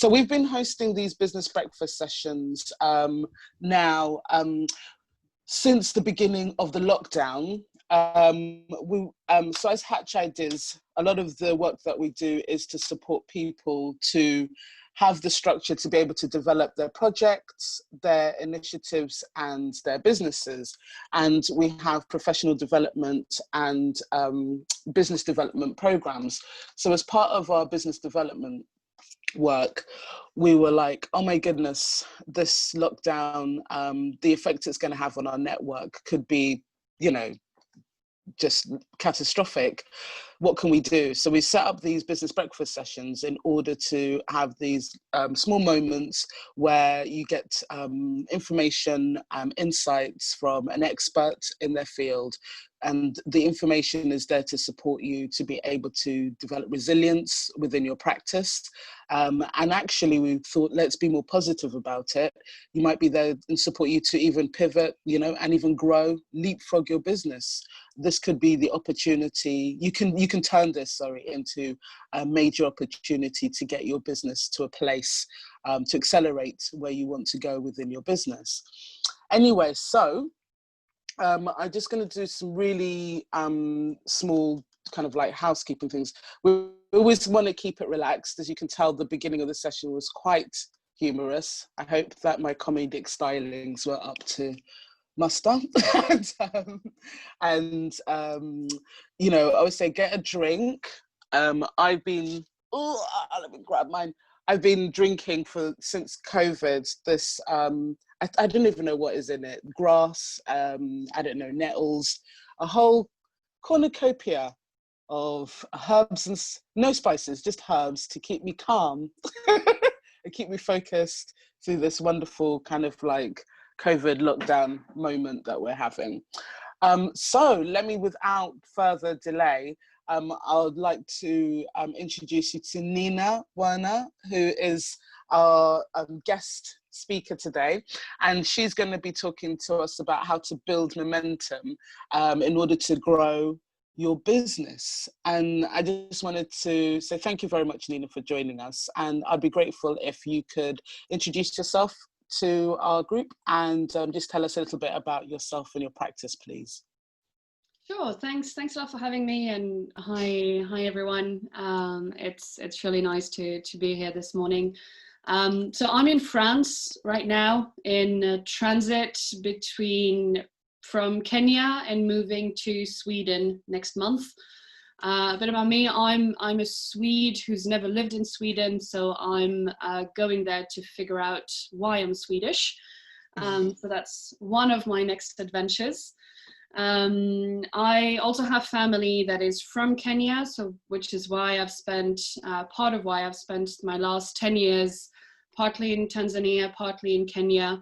So we've been hosting these business breakfast sessions now since the beginning of the lockdown. So as Hatch Ideas, a lot of the work that we do is to support people to have the structure to be able to develop their projects, their initiatives, and their businesses. And we have professional development and business development programs. So as part of our business development work, we were like, oh my goodness, this lockdown, the effect it's going to have on our network could be, you know, just catastrophic. What can we do? So we set up these business breakfast sessions in order to have these small moments where you get information, insights from an expert in their field. And the information is there to support you to be able to develop resilience within your practice. And actually, we thought, let's be more positive about it. You might be there and support you to even pivot, you know, and even grow, leapfrog your business. This could be the opportunity. You can turn this, into a major opportunity to get your business to a place, to accelerate where you want to go within your business. Anyway, so I'm just going to do some really small kind of like housekeeping things. We always want to keep it relaxed. As you can tell, the beginning of the session was quite humorous. I hope that my comedic stylings were up to muster. You know, I would say get a drink. Let me grab mine. I've been drinking since COVID this, I don't even know what is in it. Grass, I don't know, nettles, a whole cornucopia of herbs and no spices, just herbs to keep me calm and keep me focused through this wonderful kind of like COVID lockdown moment that we're having. So let me, without further delay, I would like to introduce you to Nina Werner, who is our guest speaker today. And she's going to be talking to us about how to build momentum in order to grow your business. And I just wanted to say thank you very much, Nina, for joining us. And I'd be grateful if you could introduce yourself to our group and just tell us a little bit about yourself and your practice, please. Sure, thanks a lot for having me, and hi everyone. It's really nice to be here this morning. So I'm in France right now, in transit from Kenya and moving to Sweden next month. A bit about me, I'm a Swede who's never lived in Sweden, so I'm going there to figure out why I'm Swedish. So that's one of my next adventures. I also have family that is from Kenya, which is why I've spent part of why I've spent my last 10 years partly in Tanzania, partly in Kenya.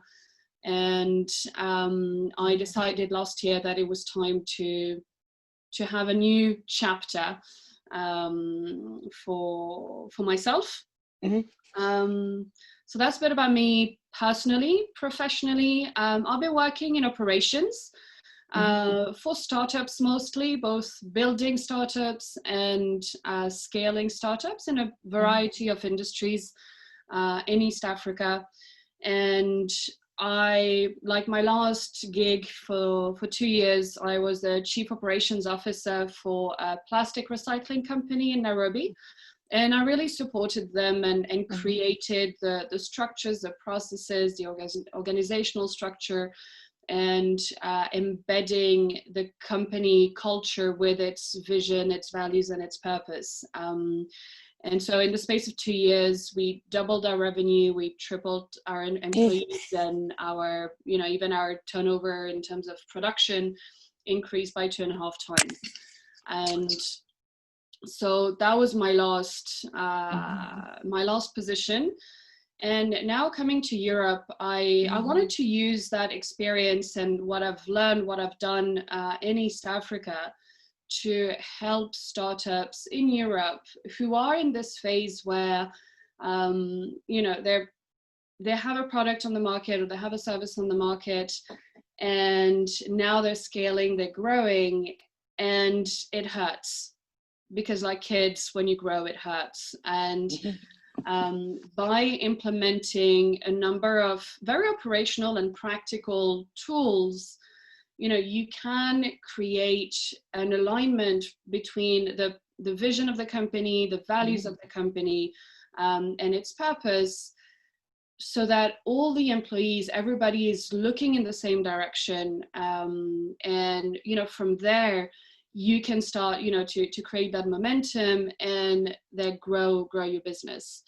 And I decided last year that it was time to have a new chapter for myself. Mm-hmm. So that's a bit about me personally. Professionally, I've been working in operations for startups mostly, both building startups and scaling startups in a variety of industries in East Africa. And like my last gig for 2 years, I was the chief operations officer for a plastic recycling company in Nairobi. And I really supported them and created the structures, the processes, the organizational structure, and embedding the company culture with its vision, its values, and its purpose. And so in the space of 2 years, we doubled our revenue, we tripled our employees, and our, even our turnover in terms of production increased by 2.5 times. And so that was my last position. And now coming to Europe, I wanted to use that experience and what I've learned, what I've done in East Africa to help startups in Europe who are in this phase where, they have a product on the market or they have a service on the market, and now they're scaling, they're growing, and it hurts. Because like kids, when you grow, it hurts. And by implementing a number of very operational and practical tools, you can create an alignment between the vision of the company, the values of the company, and its purpose, so that all the employees, everybody is looking in the same direction. And, from there, you can start, to create that momentum and then grow your business.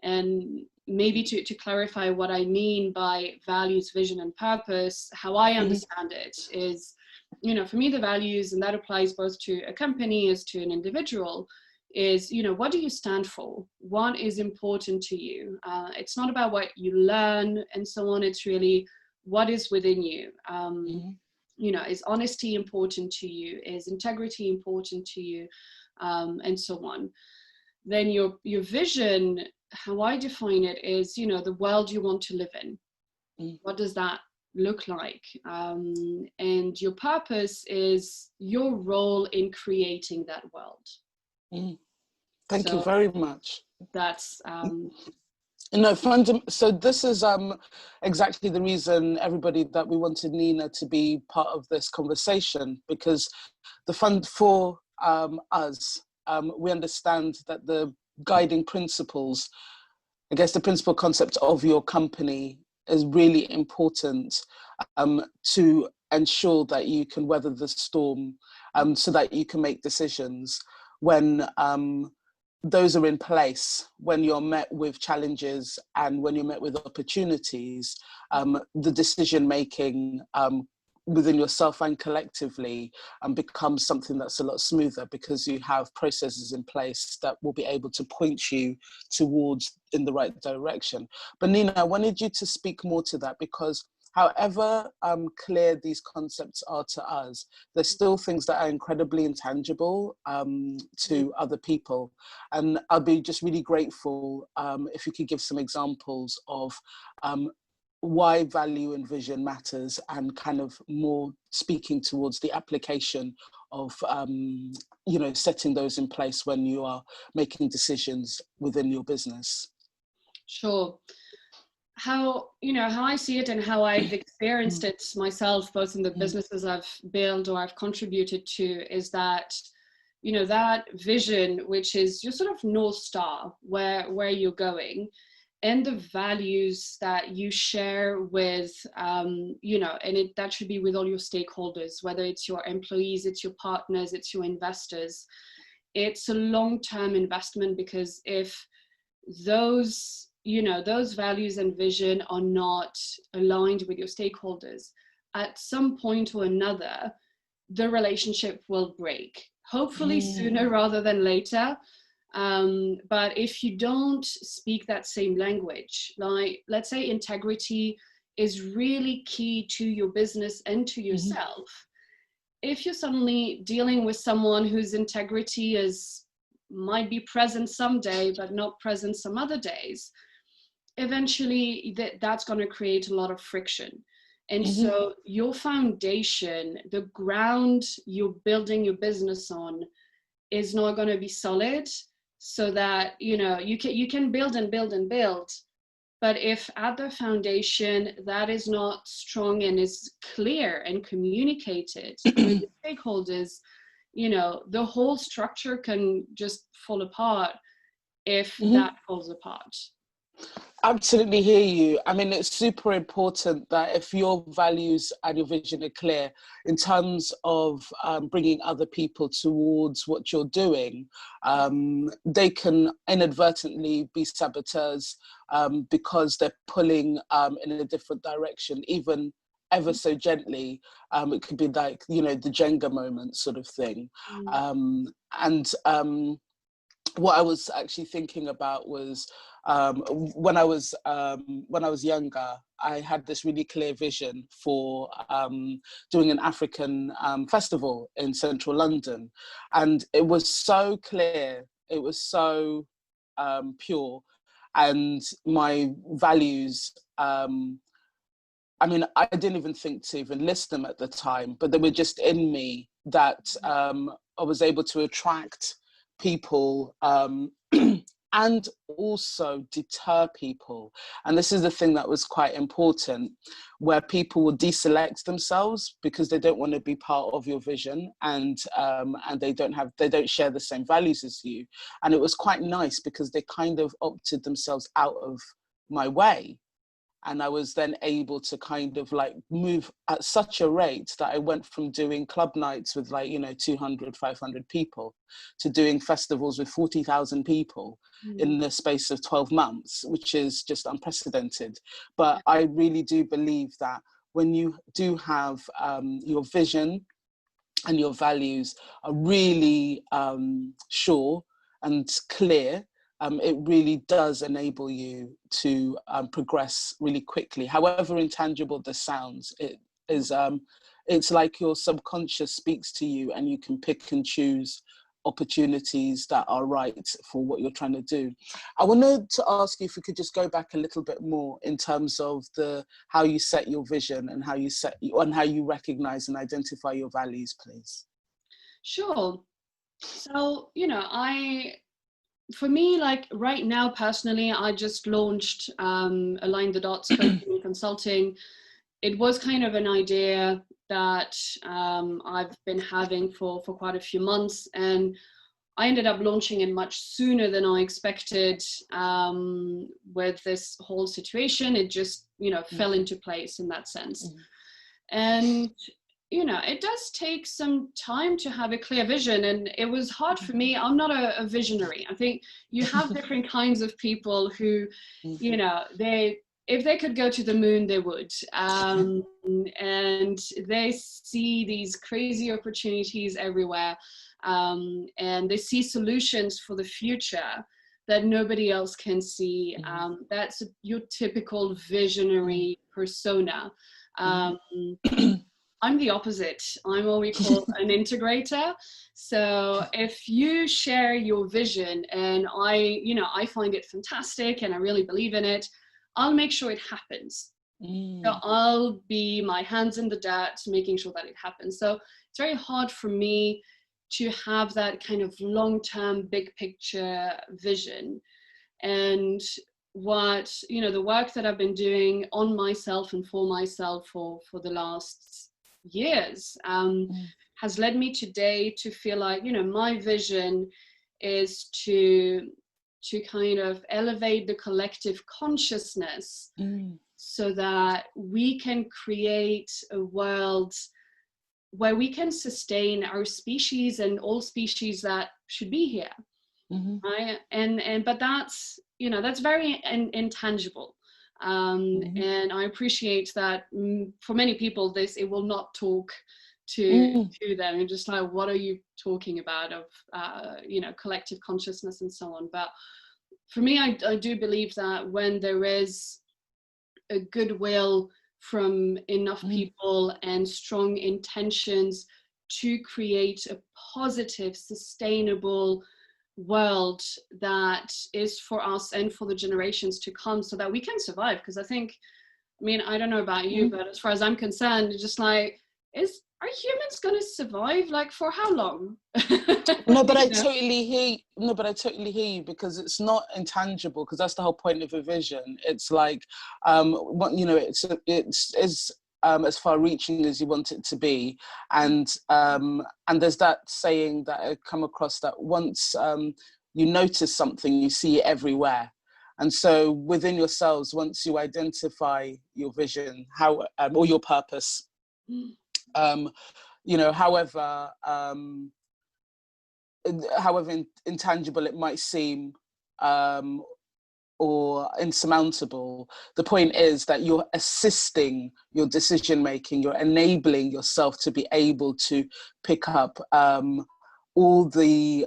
And maybe to clarify what I mean by values, vision, and purpose, how I understand it is, for me, the values, and that applies both to a company as to an individual, is, what do you stand for? What is important to you? It's not about what you learn and so on. It's really what is within you. Is honesty important to you? Is integrity important to you? And so on. Then your vision, how I define it is, the world you want to live in. What does that look like? And your purpose is your role in creating that world. Thank you very much. That's so this is exactly the reason, everybody, that we wanted Nina to be part of this conversation, because the fund for us, we understand that the guiding principles, I guess the principal concept of your company is really important to ensure that you can weather the storm, so that you can make decisions when those are in place, when you're met with challenges and when you're met with opportunities. The decision making within yourself and collectively becomes something that's a lot smoother, because you have processes in place that will be able to point you towards in the right direction. But Nina, I wanted you to speak more to that, because however clear these concepts are to us, there's still things that are incredibly intangible to other people. And I'd be just really grateful if you could give some examples of why value and vision matters, and kind of more speaking towards the application of, setting those in place when you are making decisions within your business. Sure. How I see it and how I've experienced it myself, both in the businesses I've built or I've contributed to, is that, that vision, which is your sort of North Star, where you're going, and the values that you share with, and that should be with all your stakeholders, whether it's your employees, it's your partners, it's your investors. It's a long-term investment, because if those values and vision are not aligned with your stakeholders, at some point or another, the relationship will break, hopefully sooner rather than later. But if you don't speak that same language, like, let's say integrity is really key to your business and to yourself. If you're suddenly dealing with someone whose integrity might be present someday, but not present some other days, eventually that's going to create a lot of friction. And so your foundation, the ground you're building your business on, is not going to be solid, so that you can build and build and build, but if at the foundation that is not strong and is clear and communicated with the stakeholders, the whole structure can just fall apart if that falls apart. Absolutely hear you. I mean, it's super important that if your values and your vision are clear in terms of bringing other people towards what you're doing, they can inadvertently be saboteurs because they're pulling in a different direction, even ever so gently. It could be like, the Jenga moment sort of thing. What I was actually thinking about was when I was younger, I had this really clear vision for doing an African festival in central London, and it was so clear, it was so pure, and my values. I mean, I didn't even think to even list them at the time, but they were just in me, that I was able to attract people and also deter people. And this is the thing that was quite important, where people will deselect themselves because they don't want to be part of your vision, and they don't share the same values as you. And it was quite nice because they kind of opted themselves out of my way. And I was then able to kind of like move at such a rate that I went from doing club nights with 200, 500 people to doing festivals with 40,000 people in the space of 12 months, which is just unprecedented. But I really do believe that when you do have your vision and your values are really sure and clear, it really does enable you to progress really quickly. However intangible this sounds, it's like your subconscious speaks to you and you can pick and choose opportunities that are right for what you're trying to do. I wanted to ask you if we could just go back a little bit more in terms of how you set your vision and how you recognize and identify your values, please. Sure. So, for me, like right now, personally, I just launched Align the Dots Coaching and Consulting. It was kind of an idea that I've been having for quite a few months, and I ended up launching it much sooner than I expected. With this whole situation, it just fell into place in that sense. And it does take some time to have a clear vision, and it was hard for me. I'm not a visionary. I think you have different kinds of people who, if they could go to the moon, they would. And they see these crazy opportunities everywhere. And they see solutions for the future that nobody else can see. That's your typical visionary persona. I'm the opposite. I'm what we call an integrator. So if you share your vision and I find it fantastic and I really believe in it, I'll make sure it happens. So I'll be my hands in the dirt, making sure that it happens. So it's very hard for me to have that kind of long-term, big picture vision. And what, the work that I've been doing on myself and for myself for the last years has led me today to feel like, my vision is to kind of elevate the collective consciousness so that we can create a world where we can sustain our species and all species that should be here. Right? But that's, that's very intangible. And I appreciate that for many people, it will not talk to them. And just like, what are you talking about of, collective consciousness and so on. But for me, I do believe that when there is a goodwill from enough people and strong intentions to create a positive, sustainable world that is for us and for the generations to come so that we can survive. Because I don't know about you, but as far as I'm concerned, it's just like, are humans going to survive? Like, for how long? No, but I totally hear you, because it's not intangible, because that's the whole point of a vision. It's like, it's as far reaching as you want it to be. And there's that saying that I come across, that once you notice something, you see it everywhere. And so within yourselves, once you identify your vision, or your purpose, however intangible it might seem, or insurmountable, the point is that you're assisting your decision making, you're enabling yourself to be able to pick up all the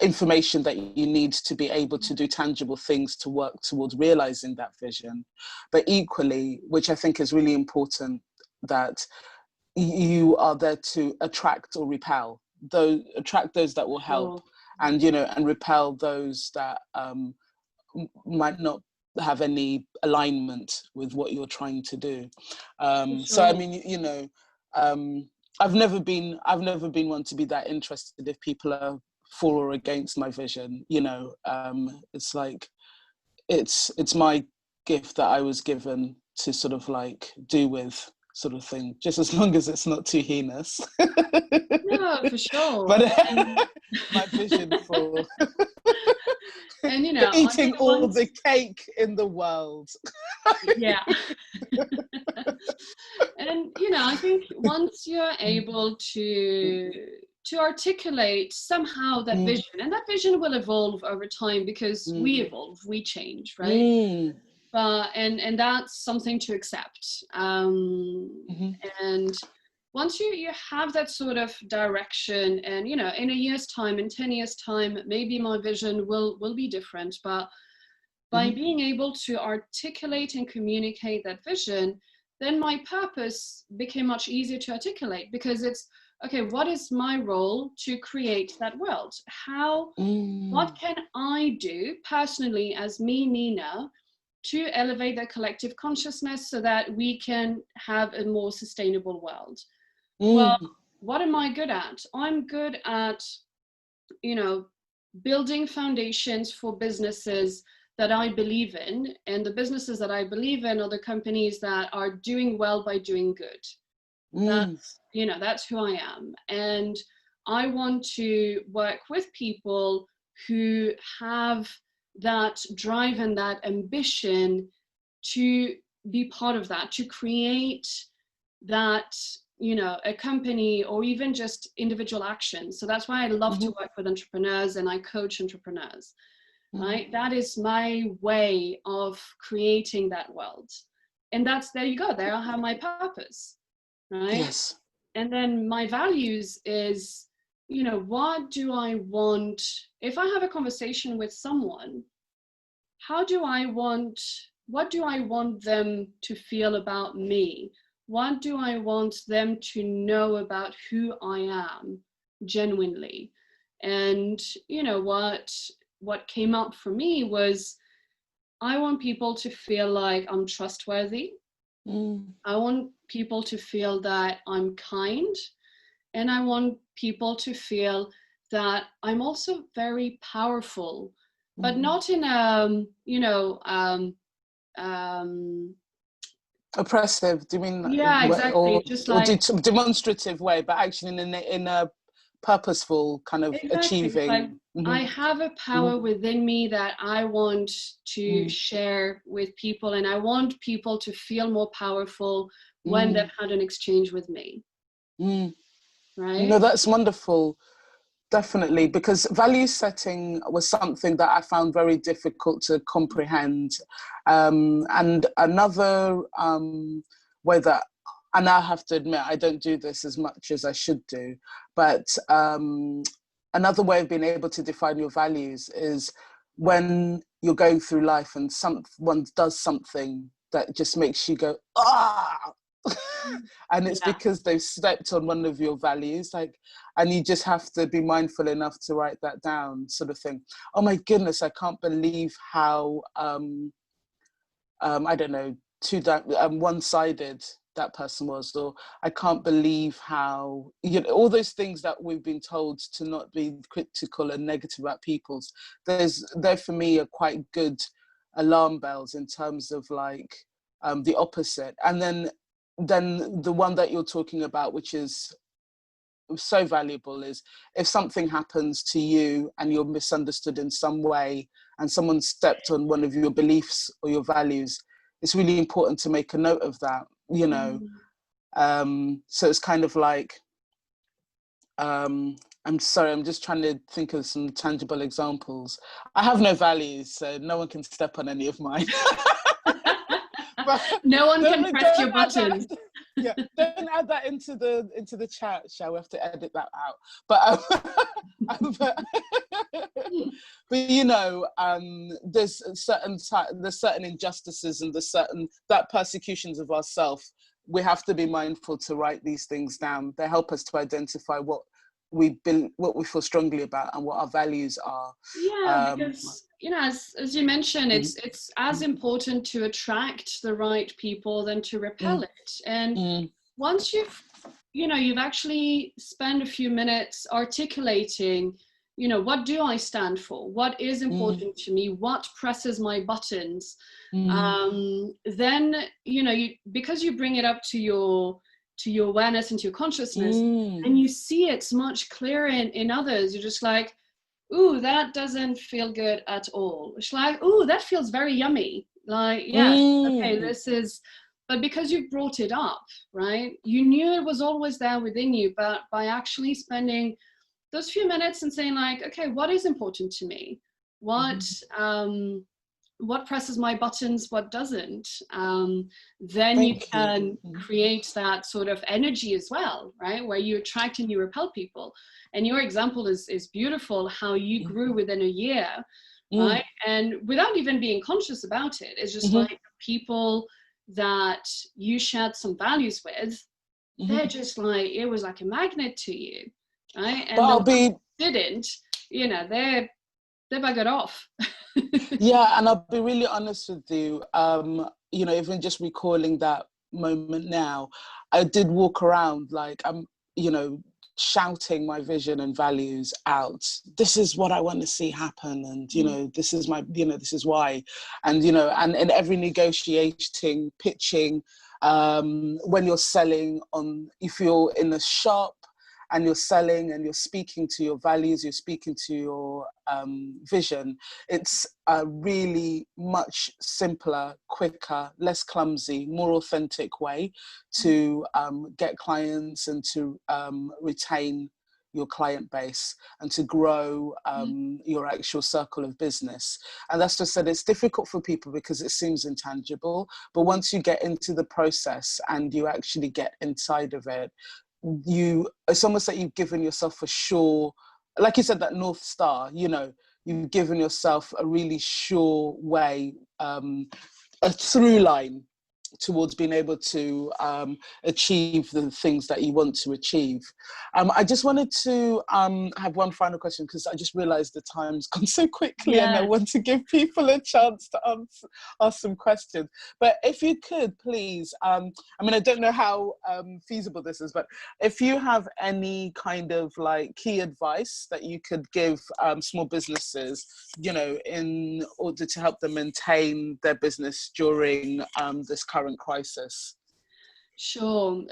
information that you need to be able to do tangible things to work towards realizing that vision. But equally, which I think is really important, that you are there to attract or repel, attract those that will help, and repel those that might not have any alignment with what you're trying to do. So I mean, I've never been one to be that interested if people are for or against my vision. You know, it's like, it's my gift that I was given to sort of like do with, sort of thing, just as long as it's not too heinous. No, for sure. But my vision for and you know, I eating think all the cake in the world. Yeah. And you know, I think once you're able to articulate somehow that vision, and that vision will evolve over time because we evolve, we change, right? But and that's something to accept. And once you have that sort of direction, and you know, in a year's time, in 10 years' time, maybe my vision will be different, but by being able to articulate and communicate that vision, then my purpose became much easier to articulate, because it's, okay, what is my role to create that world? What can I do personally as me, Nina, to elevate the collective consciousness so that we can have a more sustainable world? Well, what am I good at? I'm good at, you know, building foundations for businesses that I believe in, and the businesses that I believe in are the companies that are doing well by doing good. That's, you know, that's who I am. And I want to work with people who have that drive and that ambition to be part of that, to create that, you know, a company or even just individual action. So that's why I love to work with entrepreneurs, and I coach entrepreneurs. Right? That is my way of creating that world. And that's, there you go, there I have my purpose, right? Yes. And then my values is, you know, what do I want, if I have a conversation with someone, what do I want them to feel about me? What do I want them to know about who I am genuinely? And you know, what came up for me was, I want people to feel like I'm trustworthy. I want people to feel that I'm kind. And I want people to feel that I'm also very powerful, but not in a, you know, oppressive, do you mean? yeah, exactly. Or, Just like, demonstrative way, but actually in a purposeful kind of exactly. Like, achieving. I have a power within me that I want to share with people, and I want people to feel more powerful when they've had an exchange with me. Right? No, that's wonderful. Definitely, because value setting was something that I found very difficult to comprehend. And another way that, and I have to admit, I don't do this as much as I should do, but another way of being able to define your values is when you're going through life and someone does something that just makes you go, ah! And it's because they've stepped on one of your values, like, and you just have to be mindful enough to write that down, sort of thing. Oh my goodness, I can't believe how I don't know, one-sided that person was, or I can't believe how, you know, all those things that we've been told to not be critical and negative about people's, there for me are quite good alarm bells in terms of like the opposite. And then the one that you're talking about, which is so valuable, is if something happens to you and you're misunderstood in some way and someone stepped on one of your beliefs or your values, it's really important to make a note of that, you know. So it's kind of like, I'm sorry, I'm just trying to think of some tangible examples. I have no values, so no one can step on any of mine. No one can press your buttons. Yeah, don't add that into the chat, shall we? Have to edit that out. But but you know, there's certain injustices and that persecutions of ourselves. We have to be mindful to write these things down. They help us to identify what we feel strongly about and what our values are. Yeah, because you know, as you mentioned, it's as important to attract the right people than to repel it. And once you've actually spent a few minutes articulating you know, what do I stand for? What is important to me? What presses my buttons? Then, you know, because you bring it up to your awareness and to your consciousness, and you see it's much clearer in others. You're just like, ooh, that doesn't feel good at all. It's like, ooh, that feels very yummy. Like, yes, okay, this is, but because you brought it up, right? You knew it was always there within you, but by actually spending those few minutes and saying like, okay, what is important to me? What presses my buttons, what doesn't? Then you can create that sort of energy as well, right? Where you attract and you repel people. And your example is beautiful, how you grew within a year, right? And without even being conscious about it, it's just like people that you shared some values with, they're just like, it was like a magnet to you, right? And the ones that didn't, you know, they buggered off. Yeah, and I'll be really honest with you, you know, even just recalling that moment now, I did walk around like I'm, you know, shouting my vision and values out. This is what I want to see happen, and you know, this is my, you know, this is why. And you know, and in every negotiating, pitching, when you're selling on, if you're in a shop and you're selling and you're speaking to your values, you're speaking to your vision, it's a really much simpler, quicker, less clumsy, more authentic way to get clients and to retain your client base and to grow your actual circle of business. And that's just said, it's difficult for people because it seems intangible, but once you get into the process and you actually get inside of it, it's almost like you've given yourself a sure, like you said, that North Star, you know, you've given yourself a really sure way, a through line towards being able to achieve the things that you want to achieve. I just wanted to have one final question, because I just realized the time's gone so quickly and I want to give people a chance to ask some questions. But if you could please, I mean, I don't know how feasible this is, but if you have any kind of like key advice that you could give small businesses, you know, in order to help them maintain their business during this current crisis. Sure.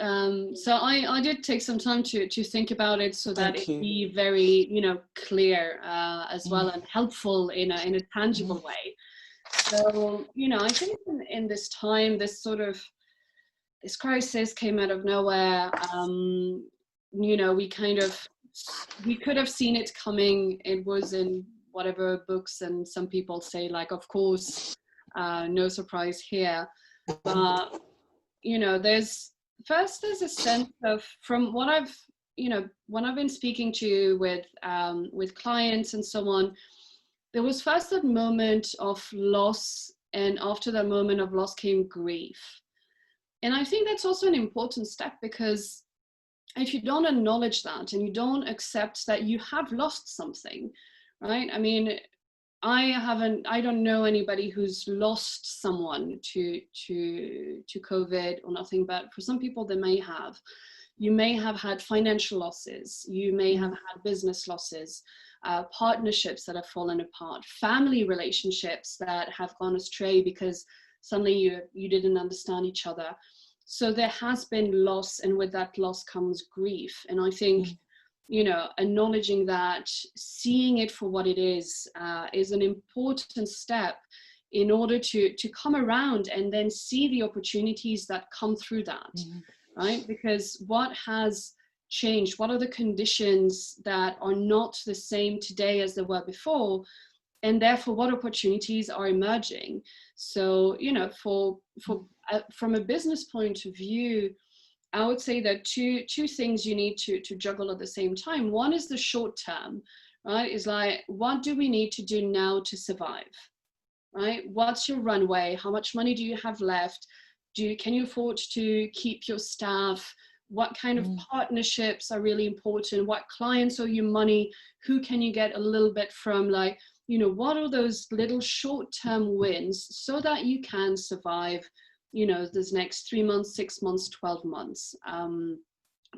So I did take some time to think about it so that it be very, you know, clear as well and helpful in a tangible way. So, you know, I think in this time, this crisis came out of nowhere. You know, we could have seen it coming. It was in whatever books, and some people say like, of course, no surprise here. But, you know, there's a sense of, from what I've, you know, when I've been speaking to with clients and so on, there was first that moment of loss, and after that moment of loss came grief. And I think that's also an important step, because if you don't acknowledge that and you don't accept that you have lost something, right? I mean, I don't know anybody who's lost someone to COVID or nothing, but for some people they may have. You may have had financial losses, you may have had business losses, partnerships that have fallen apart, family relationships that have gone astray because suddenly you didn't understand each other. So there has been loss, and with that loss comes grief. And I think, you know, acknowledging that, seeing it for what it is an important step in order to come around and then see the opportunities that come through that, right? Because what has changed? What are the conditions that are not the same today as they were before? And therefore, what opportunities are emerging? So, you know, from a business point of view, I would say that two things you need to juggle at the same time. One is the short term, right? Is like, what do we need to do now to survive, right? What's your runway? How much money do you have left? Can you afford to keep your staff? What kind of partnerships are really important? What clients owe you money? Who can you get a little bit from? Like, you know, what are those little short-term wins so that you can survive, you know, this next 3 months, 6 months, 12 months.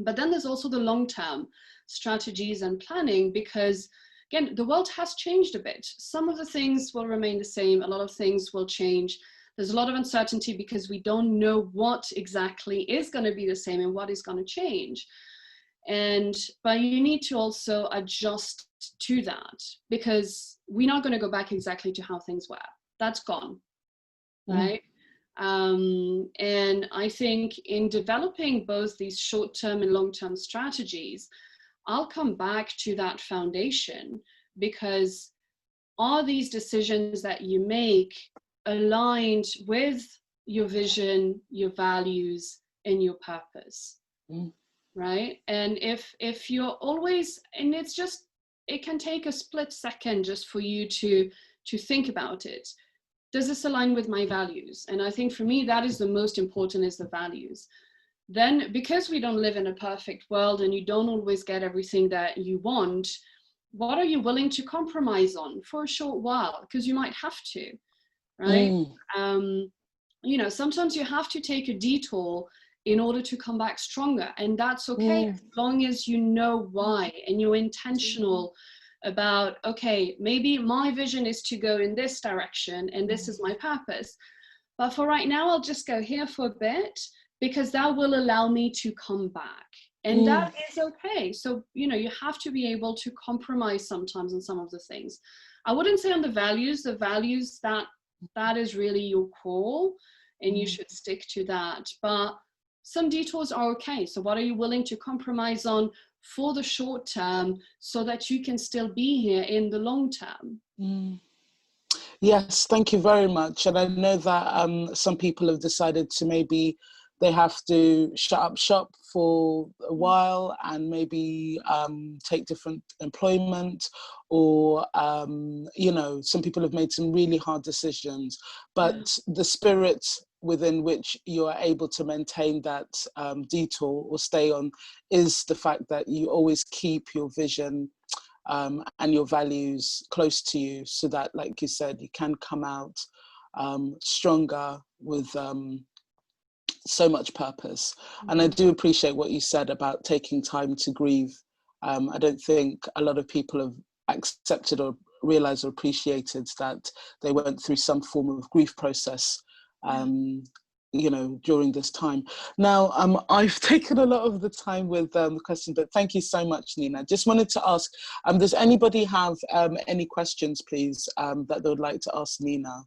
But then there's also the long-term strategies and planning, because again, the world has changed a bit. Some of the things will remain the same. A lot of things will change. There's a lot of uncertainty because we don't know what exactly is going to be the same and what is going to change. But you need to also adjust to that, because we're not going to go back exactly to how things were. That's gone, right? And I think in developing both these short-term and long-term strategies, I'll come back to that foundation, because are these decisions that you make aligned with your vision, your values, and your purpose? Right? And if you're always, and it's just, it can take a split second just for you to think about it. Does this align with my values? And I think for me, that is the most important, is the values. Then, because we don't live in a perfect world and you don't always get everything that you want, what are you willing to compromise on for a short while? Because you might have to, right? You know, sometimes you have to take a detour in order to come back stronger, and that's okay, as long as you know why and you're intentional about, okay, maybe my vision is to go in this direction and this is my purpose, but for right now I'll just go here for a bit, because that will allow me to come back, and that is okay. So, you know, you have to be able to compromise sometimes on some of the things. I wouldn't say on the values that is really your core, and you should stick to that, but some detours are okay. So what are you willing to compromise on for the short term so that you can still be here in the long term? Yes, thank you very much. And I know that some people have decided to maybe they have to shut up shop for a while and maybe take different employment, or, you know, some people have made some really hard decisions, but the spirit within which you are able to maintain that detour or stay on is the fact that you always keep your vision and your values close to you, so that, like you said, you can come out stronger with so much purpose. And I do appreciate what you said about taking time to grieve. I don't think a lot of people have accepted or realized or appreciated that they went through some form of grief process, you know, during this time. Now, I've taken a lot of the time with the question, but thank you so much, Nina. Just wanted to ask, does anybody have any questions, please, that they would like to ask Nina?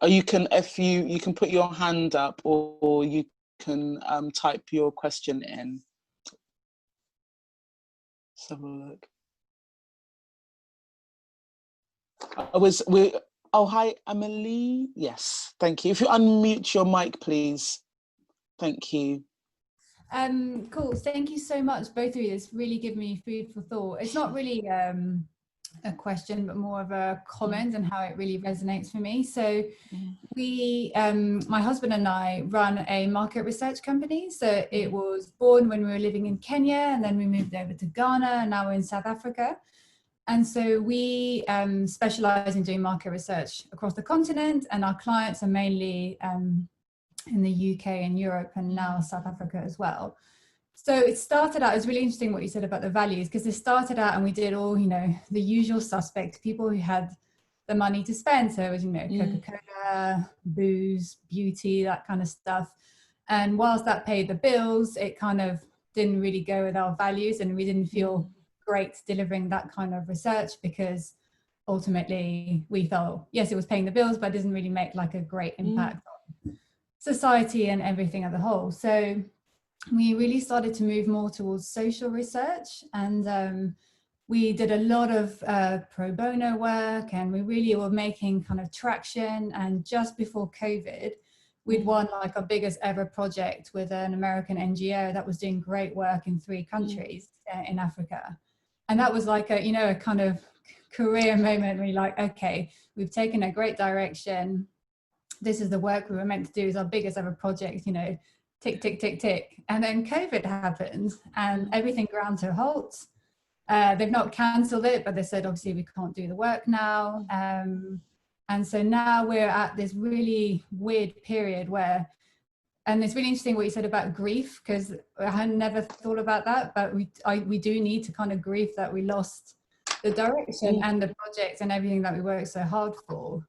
Or you can, if you can put your hand up, or you can type your question in. Let's have a look. Oh, hi, Emily. Yes, thank you. If you unmute your mic, please. Thank you. Cool. Thank you so much, both of you. It's really given me food for thought. It's not really a question, but more of a comment and how it really resonates for me. So we, my husband and I run a market research company. So it was born when we were living in Kenya, and then we moved over to Ghana, and now we're in South Africa. And so we specialize in doing market research across the continent, and our clients are mainly in the UK and Europe, and now South Africa as well. So it started out, it was really interesting what you said about the values, because it started out and we did all, you know, the usual suspects, people who had the money to spend. So it was, you know, Coca-Cola, booze, beauty, that kind of stuff. And whilst that paid the bills, it kind of didn't really go with our values, and we didn't feel great delivering that kind of research, because ultimately we felt, yes, it was paying the bills, but it doesn't really make like a great impact on society and everything as a whole. So we really started to move more towards social research, and we did a lot of pro bono work, and we really were making kind of traction. And just before COVID, we'd won like our biggest ever project with an American NGO that was doing great work in 3 countries in Africa. And that was like a, you know, a kind of career moment where you're like, okay, we've taken a great direction. This is the work we were meant to do, is our biggest ever project, you know, tick, tick, tick, tick. And then COVID happened and everything ground to a halt. They've not cancelled it, but they said, obviously, we can't do the work now. And so now we're at this really weird period where, and it's really interesting what you said about grief, because I had never thought about that, but we do need to kind of grieve that we lost the direction and the project and everything that we work so hard for.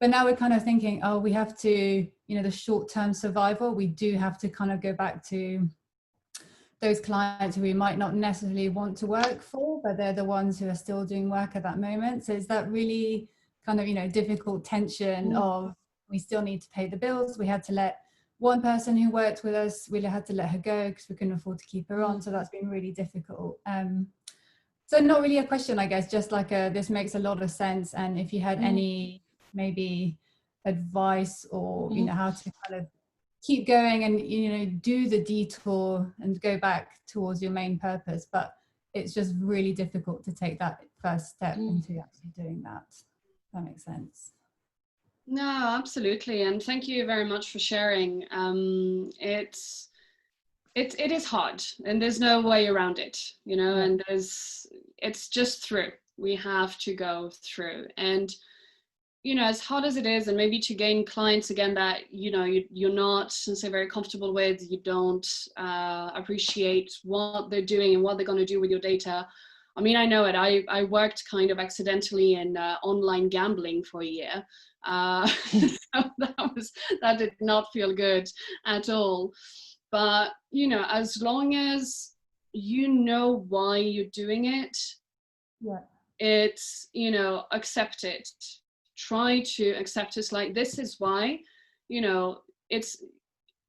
But now we're kind of thinking, oh, we have to, you know, the short-term survival, we do have to kind of go back to those clients who we might not necessarily want to work for, but they're the ones who are still doing work at that moment. So it's that really kind of, you know, difficult tension of, we still need to pay the bills. We had to let one person who worked with us, we had to let her go because we couldn't afford to keep her on. So that's been really difficult. So not really a question, I guess, just like this makes a lot of sense. And if you had any maybe advice or, you know, how to kind of keep going and, you know, do the detour and go back towards your main purpose. But it's just really difficult to take that first step into actually doing that. If that makes sense. No, absolutely. And thank you very much for sharing. It is hard and there's no way around it, you know, and it's just through. We have to go through. And, you know, as hard as it is, and maybe to gain clients again that, you know, you're not, say, very comfortable with, you don't appreciate what they're doing and what they're going to do with your data. I mean, I know it. I worked kind of accidentally in online gambling for a year. So that did not feel good at all. But, you know, as long as you know why you're doing it, it's, you know, accept it. Try to accept it, like, this is why, you know, it's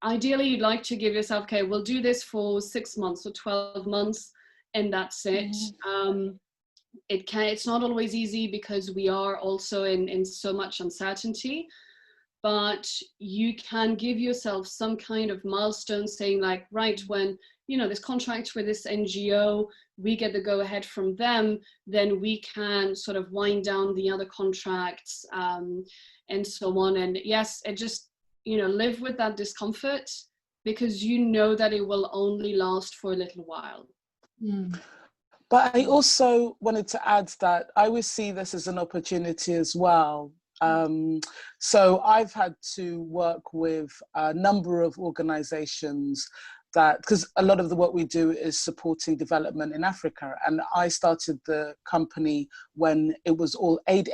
ideally you'd like to give yourself, okay, we'll do this for 6 months or 12 months and that's it. It's not always easy because we are also in so much uncertainty, but you can give yourself some kind of milestone saying like, right, when, you know, this contract with this NGO, we get the go ahead from them, then we can sort of wind down the other contracts and so on. And yes, it just, you know, live with that discomfort because you know that it will only last for a little while. But I also wanted to add that I always see this as an opportunity as well. So I've had to work with a number of organizations that, because a lot of the work we do is supporting development in Africa. And I started the company when it was all aid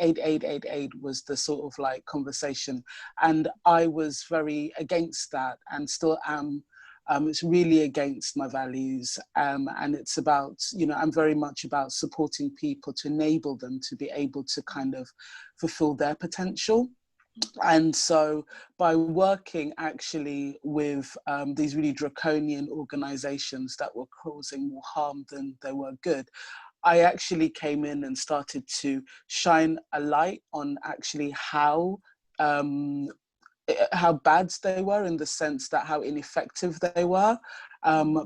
was the sort of like conversation. And I was very against that and still am. It's really against my values. And it's about, you know, I'm very much about supporting people to enable them to be able to kind of fulfill their potential. And so by working actually with these really draconian organizations that were causing more harm than they were good, I actually came in and started to shine a light on actually how bad they were, in the sense that how ineffective they were,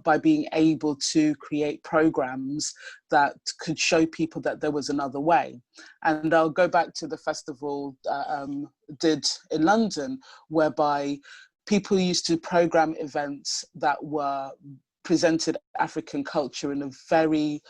by being able to create programs that could show people that there was another way. And I'll go back to the festival did in London, whereby people used to program events that were presented African culture in a very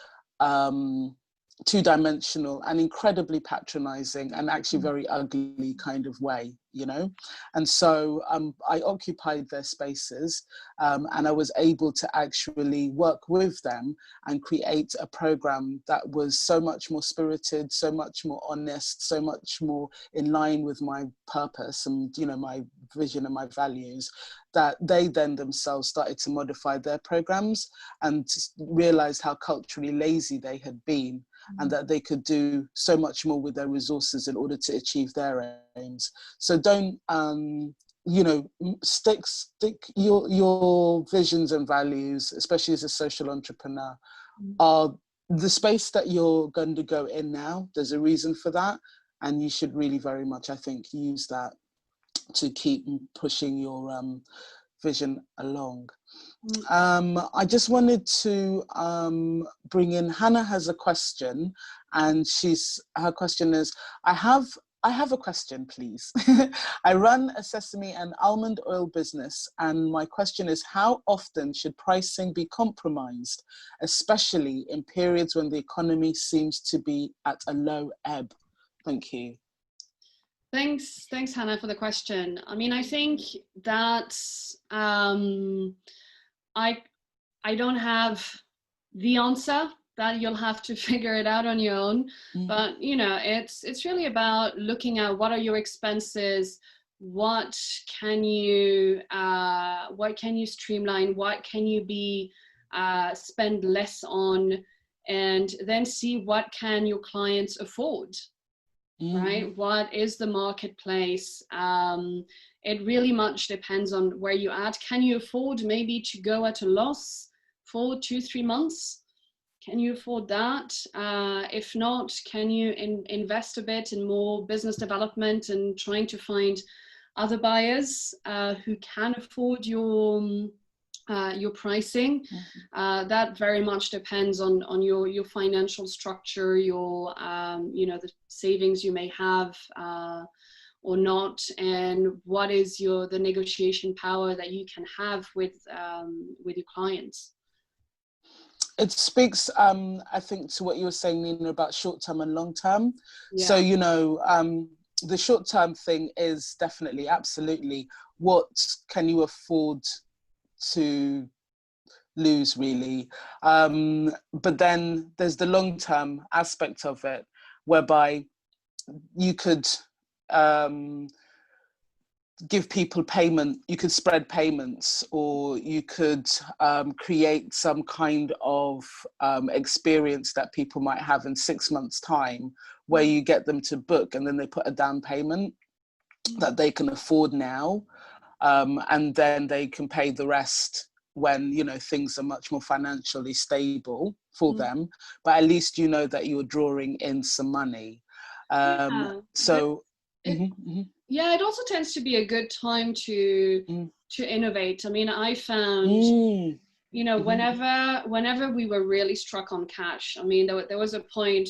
two-dimensional and incredibly patronizing and actually very ugly kind of way, you know. And so I occupied their spaces and I was able to actually work with them and create a program that was so much more spirited, so much more honest, so much more in line with my purpose and, you know, my vision and my values, that they then themselves started to modify their programs and realized how culturally lazy they had been, and that they could do so much more with their resources in order to achieve their aims. So don't, you know, stick your visions and values, especially as a social entrepreneur, are the space that you're going to go in now. There's a reason for that. And you should really very much, I think, use that to keep pushing your vision along. I just wanted to bring in, Hannah has a question, and her question is, I have a question, please. I run a sesame and almond oil business, and my question is, how often should pricing be compromised, especially in periods when the economy seems to be at a low ebb? Thank you. Thanks, Hannah, for the question. I mean, I think that I don't have the answer that you'll have to figure it out on your own. But you know, it's really about looking at what are your expenses, what can you streamline, what can you be spend less on, and then see what can your clients afford. Right? What is the marketplace? It really much depends on where you're at. Can you afford maybe to go at a loss for 2-3 months? Can you afford that? If not, can you invest a bit in more business development and trying to find other buyers who can afford your pricing? That very much depends on your financial structure, your you know, the savings you may have or not, and what is the negotiation power that you can have with your clients. It speaks, I think, to what you were saying, Nina, about short-term and long-term. Yeah. So, you know, the short-term thing is definitely, absolutely, what can you afford to lose, really? But then there's the long-term aspect of it, whereby you could give people payment, you could spread payments, or you could create some kind of experience that people might have in 6 months' time, where you get them to book and then they put a down payment that they can afford now, and then they can pay the rest when, you know, things are much more financially stable for them, but at least you know that you're drawing in some money. So yeah, it also tends to be a good time to innovate. I mean, I found, you know, whenever we were really struck on cash, I mean, there was a point,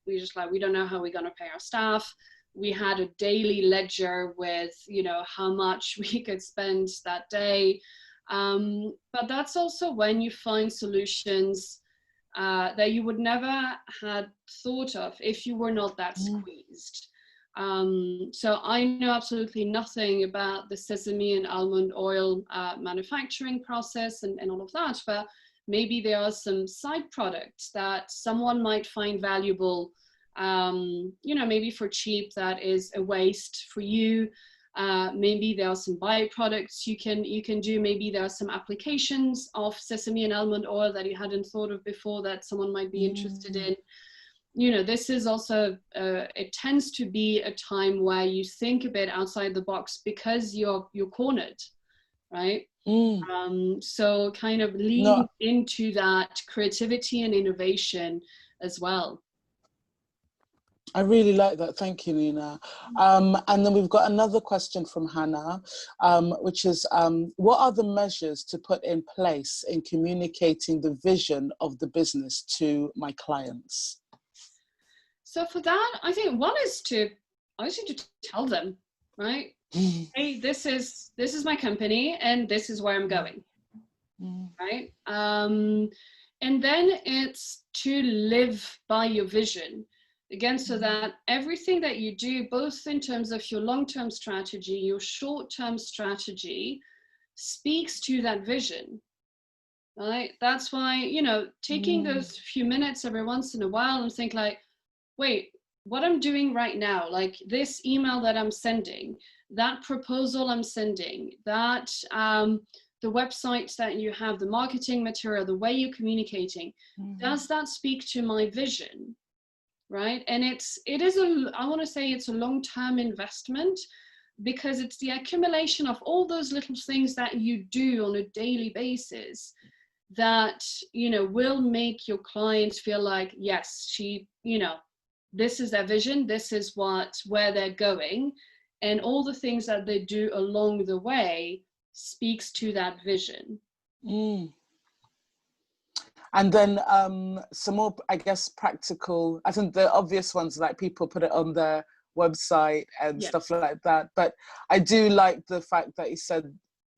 we just like, we don't know how we're going to pay our staff. We had a daily ledger with, you know, how much we could spend that day. But that's also when you find solutions that you would never had thought of if you were not that squeezed. So I know absolutely nothing about the sesame and almond oil manufacturing process and all of that, but maybe there are some side products that someone might find valuable, you know, maybe for cheap, that is a waste for you. Maybe there are some byproducts you can do. Maybe there are some applications of sesame and almond oil that you hadn't thought of before that someone might be interested in. You know, this is also, it tends to be a time where you think a bit outside the box because you're cornered, right? So kind of lean into that creativity and innovation as well. I really like that. Thank you, Nina. And then we've got another question from Hannah, which is, what are the measures to put in place in communicating the vision of the business to my clients? So for that, I think one is to obviously to tell them, right? Hey, this is my company and this is where I'm going, right? And then it's to live by your vision. Again, so that everything that you do, both in terms of your long-term strategy, your short-term strategy, speaks to that vision, right? That's why, you know, taking those few minutes every once in a while and think like, wait, what I'm doing right now, like this email that I'm sending, that proposal I'm sending, that the websites that you have, the marketing material, the way you're communicating, does that speak to my vision? Right? And I want to say it's a long-term investment, because it's the accumulation of all those little things that you do on a daily basis that, you know, will make your clients feel like, yes, you know, this is their vision, this is where they're going, and all the things that they do along the way speaks to that vision. And then some more, I guess, practical, I think the obvious ones, like people put it on their website and stuff like that. But I do like the fact that you said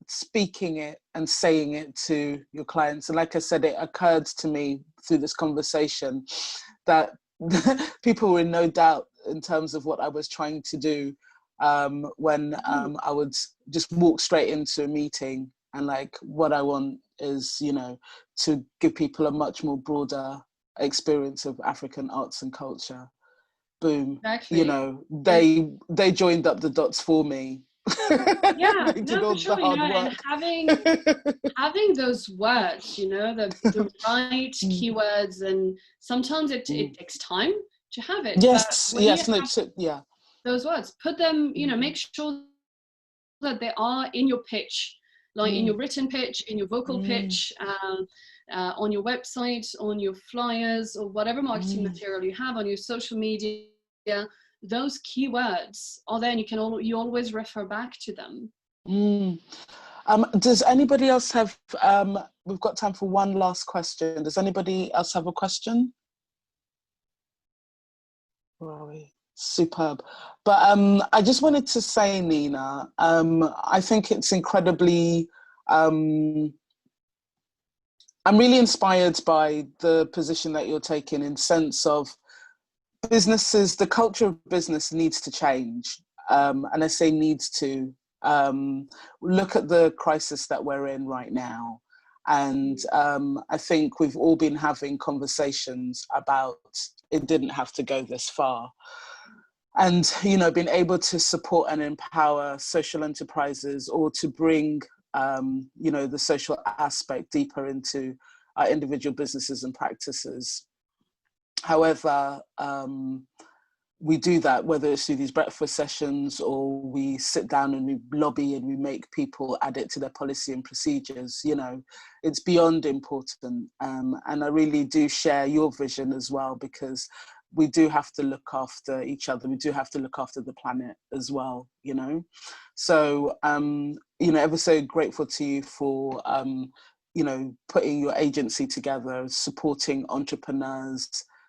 speaking it and saying it to your clients. And like I said, it occurred to me through this conversation that people were in no doubt in terms of what I was trying to do when I would just walk straight into a meeting and like what I want is, you know, to give people a much more broader experience of African arts and culture. Boom. Exactly. You know, they joined up the dots for me. Yeah, They did no, all for sure, the you hard know, work. and having those words, you know, the right keywords, and sometimes it takes time to have it. But Yes, when you yes, no, have yeah. those words, put them, you know, make sure that they are in your pitch, like in your written pitch, in your vocal pitch, on your website, on your flyers, or whatever marketing material you have on your social media. Those keywords are there, and you always refer back to them. Does anybody else have, we've got time for one last question. Does anybody else have a question? Where are we? Superb. But I just wanted to say, Nina, I think it's incredibly, I'm really inspired by the position that you're taking, in sense of businesses, the culture of business needs to change. And I say needs to. Look at the crisis that we're in right now. And I think we've all been having conversations about it didn't have to go this far. And, you know, being able to support and empower social enterprises, or to bring, you know, the social aspect deeper into our individual businesses and practices. However, we do that, whether it's through these breakfast sessions, or we sit down and we lobby and we make people add it to their policy and procedures. You know, it's beyond important. And I really do share your vision as well, because we do have to look after each other. We do have to look after the planet as well, you know. So, you know, ever so grateful to you for, you know, putting your agency together, supporting entrepreneurs,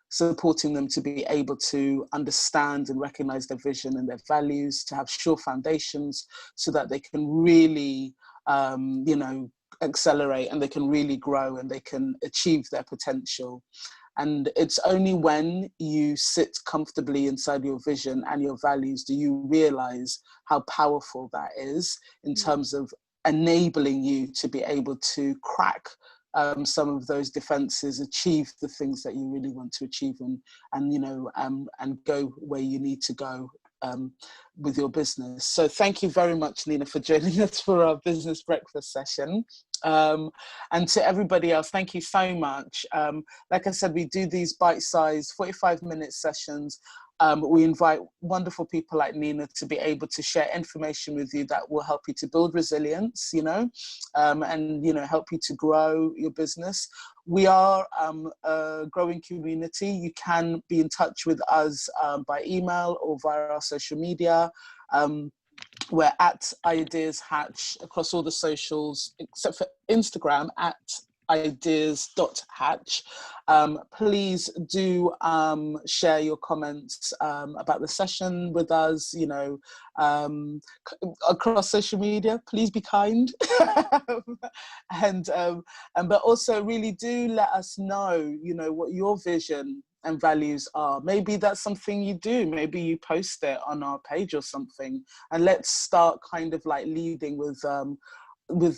supporting them to be able to understand and recognize their vision and their values, to have sure foundations so that they can really, you know, accelerate, and they can really grow, and they can achieve their potential. And it's only when you sit comfortably inside your vision and your values do you realize how powerful that is, in terms of enabling you to be able to crack some of those defenses, achieve the things that you really want to achieve, and you know, and go where you need to go with your business. So thank you very much, Nina, for joining us for our business breakfast session. And to everybody else, thank you so much. Like I said, we do these bite-sized 45-minute sessions. We invite wonderful people like Nina to be able to share information with you that will help you to build resilience, you know, and, you know, help you to grow your business. We are a growing community. You can be in touch with us by email or via our social media. We're at Ideas Hatch across all the socials, except for Instagram at ideas.hatch. Please do share your comments about the session with us, you know, across social media. Please be kind. and but also really do let us know, you know, what your vision and values are. Maybe that's something you do. Maybe you post it on our page or something, and let's start kind of like leading with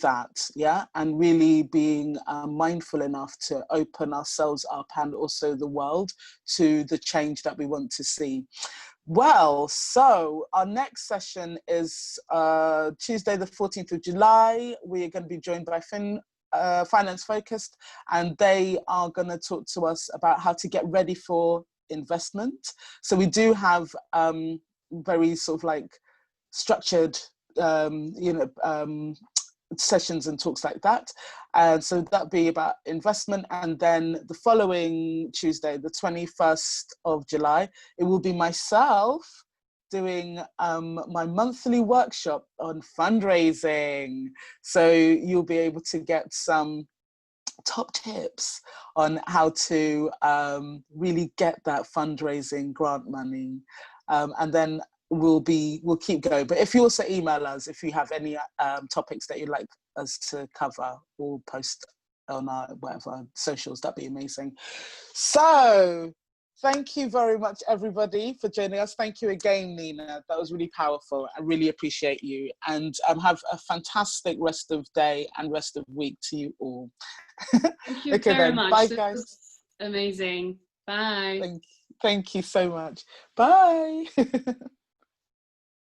that, yeah, and really being mindful enough to open ourselves up, and also the world, to the change that we want to see. Well, so our next session is Tuesday the 14th of July. We are going to be joined by Finance Focused, and they are going to talk to us about how to get ready for investment. So we do have very sort of like structured, you know, sessions and talks like that. And so that'd be about investment. And then the following Tuesday, the 21st of July, it will be myself doing my monthly workshop on fundraising. So you'll be able to get some top tips on how to really get that fundraising grant money. And then we'll keep going. But if you also email us, if you have any topics that you'd like us to cover, or post on our whatever socials, that'd be amazing. So Thank you very much, everybody, for joining us. Thank you again, Nina. That was really powerful. I really appreciate you. And have a fantastic rest of day and rest of week to you all. Thank you very much. Bye, this guys. Was amazing. Bye. Thank you so much. Bye.